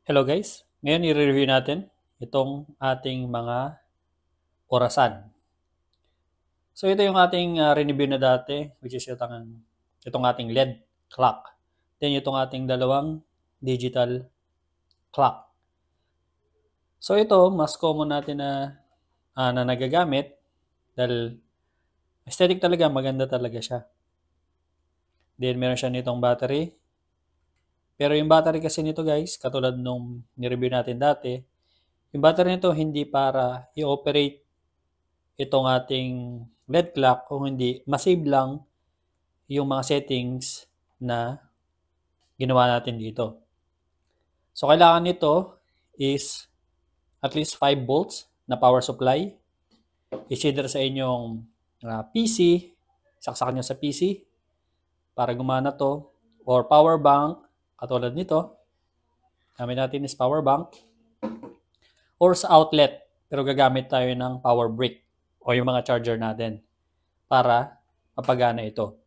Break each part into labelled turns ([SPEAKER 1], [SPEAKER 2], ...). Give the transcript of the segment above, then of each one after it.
[SPEAKER 1] Hello guys, ngayon i-review natin itong ating mga orasan. So ito yung ating review na dati, which is itong ating LED clock. Then itong ating dalawang digital clock. So ito, mas common natin na nagagamit dahil aesthetic talaga, maganda talaga siya. Then meron siya nitong battery. Pero yung battery kasi nito guys, katulad nung ni-review natin dati, yung battery nito hindi para i-operate itong ating LED clock, kung hindi masave lang yung mga settings na ginawa natin dito. So kailangan nito is at least 5 volts na power supply. Is either sa inyong PC, saksakan nyo sa PC para gumana to, or power bank katulad nito. Gamit natin is power bank, or sa outlet, pero gagamit tayo ng power brick o yung mga charger natin para mapagana ito.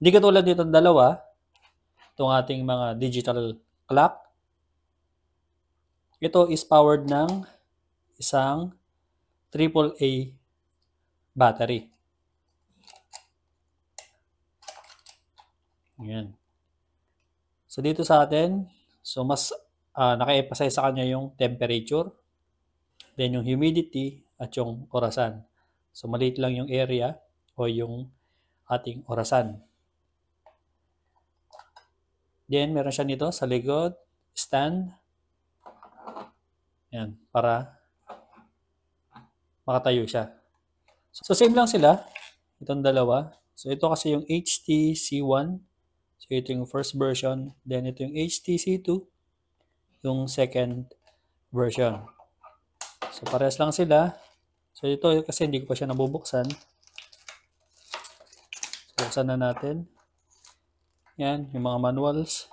[SPEAKER 1] Hindi katulad nitong dalawa, itong ating mga digital clock. Ito is powered ng isang AAA battery. Ayan. So dito sa atin, so mas naka-emphasize sa kanya yung temperature, then yung humidity, at yung orasan. So maliit lang yung area o yung ating orasan. Then meron siya nito sa likod, stand. Yan, para makatayo siya. So same lang sila, itong dalawa. So ito kasi yung HTC1. So ito yung first version. Then ito yung HTC2, yung second version. So parehas lang sila. So ito kasi hindi ko pa siya nabubuksan. So buksan na natin. Yan, yung mga manuals.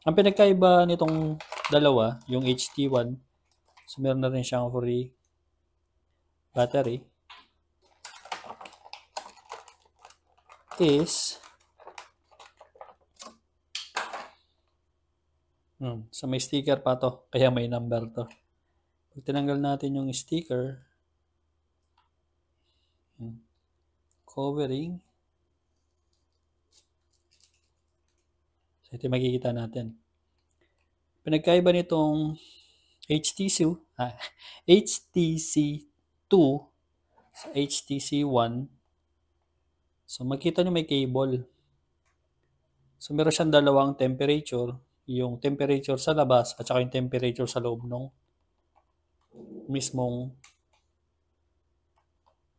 [SPEAKER 1] Ang pinagkaiba nitong dalawa, yung HT1, so meron na rin siyang free battery, is so may sticker pa to, kaya may number to. Pag tinanggal natin yung sticker, covering, so ito makikita natin. Pinagkaiba nitong HTC2 sa HTC1, so makita nyo may cable. So meron siyang dalawang temperature, yung temperature sa labas at saka yung temperature sa loob ng mismong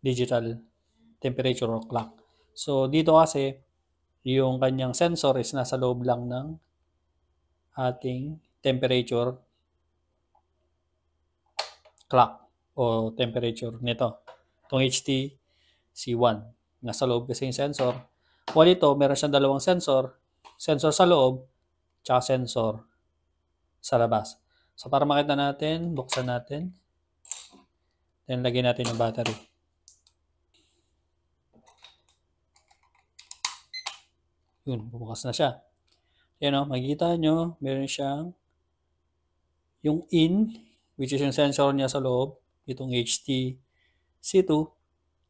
[SPEAKER 1] digital temperature clock. So dito kasi yung kanyang sensor is nasa loob lang ng ating temperature clock o temperature nito. Itong HTC1. Nasa loob kasi yung sensor. While ito, meron siyang dalawang sensor. Sensor sa loob, tsaka sensor sa labas. So para makita natin, buksan natin. Then lagyan natin yung battery. Yun, bubukas na siya. Yan o, makikita nyo, meron siyang yung in, which is yung sensor niya sa loob, itong HTC2,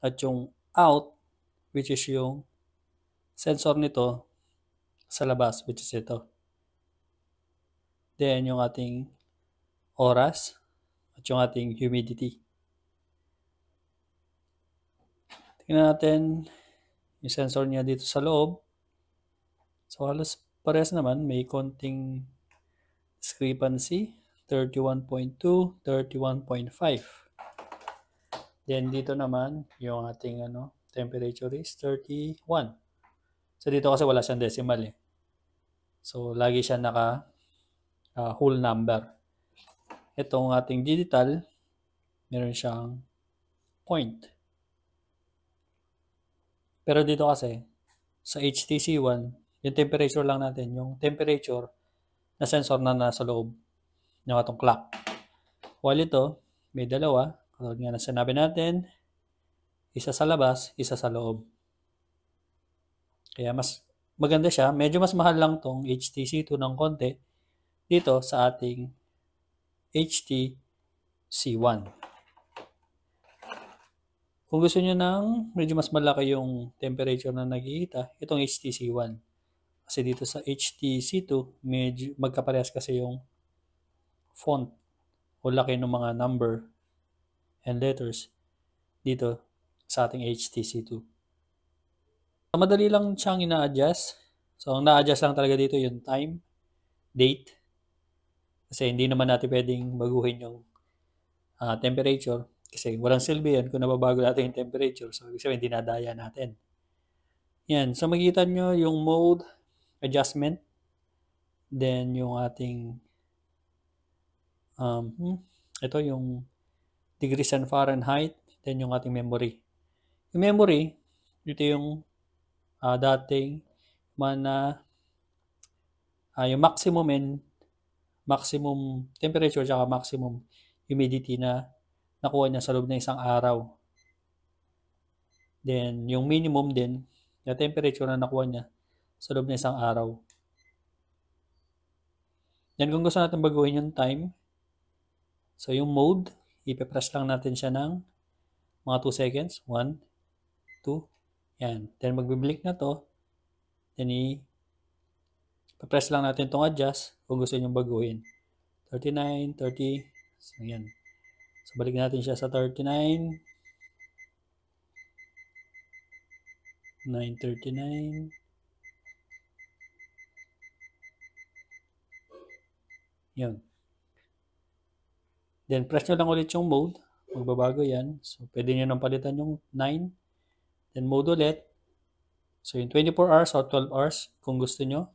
[SPEAKER 1] at yung out, which is yung sensor nito sa labas, which is ito. Then yung ating oras at yung ating humidity. Tingnan natin yung sensor niya dito sa loob. So halos parehas naman, may konting discrepancy, 31.2, 31.5. Then dito naman yung ating temperature is 31. So dito kasi wala siyang decimal eh. So lagi siya naka whole number. Itong ating digital, meron siyang point. Pero dito kasi sa HTC1, yung temperature lang natin, yung temperature na sensor na nasa loob ng atong clock. While ito, may dalawa, katulad nga na sinabi natin, isa sa labas, isa sa loob. Kaya mas maganda siya. Medyo mas mahal lang tong HTC2 ng konti. dito sa ating HTC1. Kung gusto nyo ng medyo mas malaki yung temperature na nakikita, itong HTC1. Kasi dito sa HTC2, medyo magkaparehas kasi yung font o laki ng mga number and letters dito sa ating HTC2. Madali lang siyang ina-adjust. So, ang na-adjust lang talaga dito yung time, date. Kasi hindi naman natin pwedeng baguhin yung temperature. Kasi walang silbi yan kung nababago natin yung temperature. So, ibig sabihin, dinadaya natin. Yan. So, makikita nyo yung mode adjustment. Then, yung ating ito yung degrees and Fahrenheit. Then, yung ating memory. Yung memory, ito yung dating yung maximum temperature at maximum humidity na nakuha niya sa loob ng isang araw. Then, yung minimum din na temperature na nakuha niya sa loob ng isang araw. Then, kung gusto natin baguhin yung time, so yung mode, ipe-press lang natin siya ng mga 2 seconds. 1, 2, yan. Then, magbiblink na to. Then, ipe-press lang natin itong adjust kung gusto nyo baguhin. 39, 30, so yan. So, balik natin siya sa 39. 939. Yun. Then, press nyo lang ulit yung mode. Magbabago yan. So, pwede nyo nang palitan yung 9. Then, mode ulit. So, yung 24 hours or 12 hours kung gusto nyo.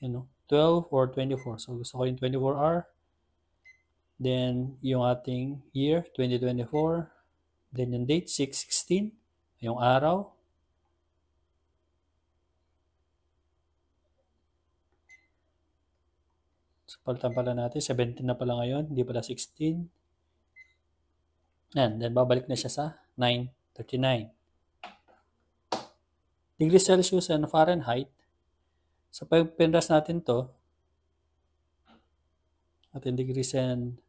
[SPEAKER 1] 12 or 24. So, gusto ko yung 24 hour. Then, yung ating year, 2024. Then, yung date, 6/16. Yung araw. So, palitan pala natin. 17 na pala ngayon. Hindi pala 16. And then, babalik na siya sa 9:39. Degrees Celsius and Fahrenheit. So, pag pinras natin to, ating degrees and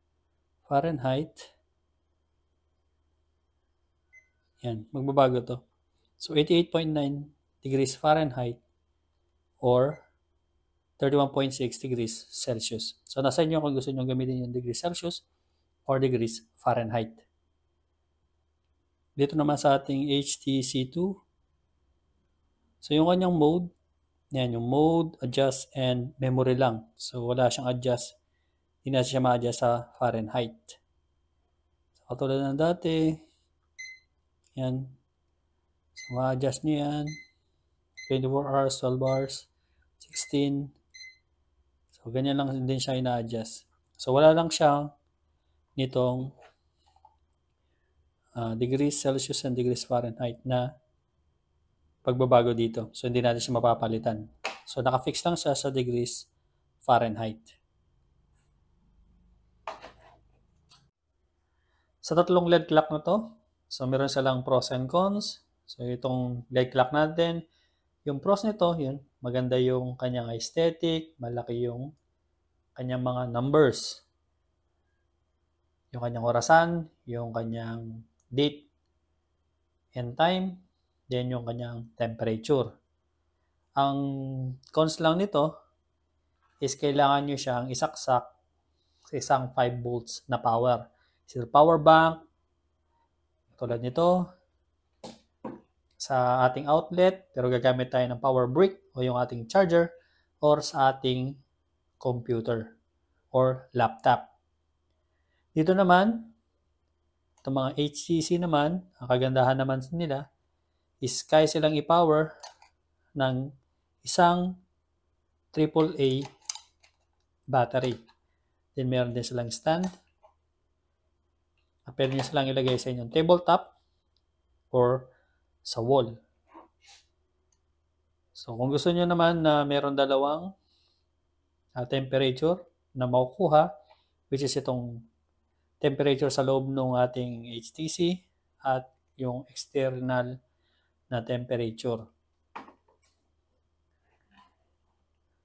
[SPEAKER 1] Fahrenheit, yan, magbabago to. So, 88.9 degrees Fahrenheit or 31.6 degrees Celsius. So, nasa inyo kung gusto nyo gamitin yung degrees Celsius or degrees Fahrenheit. Dito naman sa ating HTC2, so yung kanyang mode, yan, yung mode, adjust, and memory lang. So, wala siyang adjust. Hindi na siya ma-adjust sa Fahrenheit. So, katulad ng dati, yan. So, ma-adjust nyo yan. 24 hours, 12 hours, 16. So, ganyan lang din siya ina-adjust. So, wala lang siya nitong degrees Celsius and degrees Fahrenheit na pagbabago dito. So, hindi natin siya mapapalitan. So, nakafix lang siya sa degrees Fahrenheit. Sa tatlong LED clock na to, so meron silang pros and cons. So, itong LED clock natin, yung pros nito, yun, maganda yung kanyang aesthetic, malaki yung kanyang mga numbers. Yung kanyang orasan, yung kanyang date and time, then yung kanyang temperature. Ang cons lang nito is kailangan nyo siyang isaksak sa isang 5 volts na power. So, power bank, tulad nito, sa ating outlet, pero gagamit tayo ng power brick o yung ating charger or sa ating computer or laptop. Dito naman, itong mga HTC naman, ang kagandahan naman nila is kaya silang i-power ng isang AAA battery. Then meron din silang stand. Pwede nyo silang ilagay sa inyong tabletop or sa wall. So, kung gusto nyo naman na meron dalawang temperature na makukuha, which is itong temperature sa loob ng ating HTC at yung external na temperature.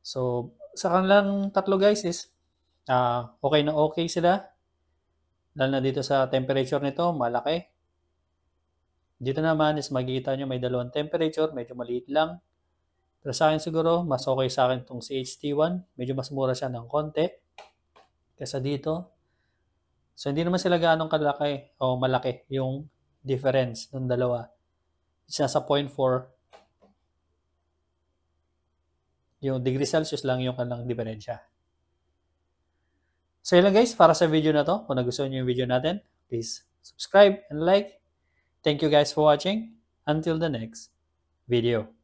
[SPEAKER 1] So, sa kanilang tatlo guys is okay na okay sila. Lalo na dito sa temperature nito, malaki. Dito naman is makikita nyo may dalawang temperature, medyo maliit lang. Pero sa akin siguro, mas okay sa akin itong CHT1. Medyo mas mura siya ng konti kaysa dito. So, hindi naman sila gaanong kalaki o malaki yung difference ng dalawa. It's nasa 0.4. Yung degree Celsius lang yung kanilang diferensya. So, yun lang guys, para sa video na to. Kung nagustuhan nyo yung video natin, please subscribe and like. Thank you guys for watching. Until the next video.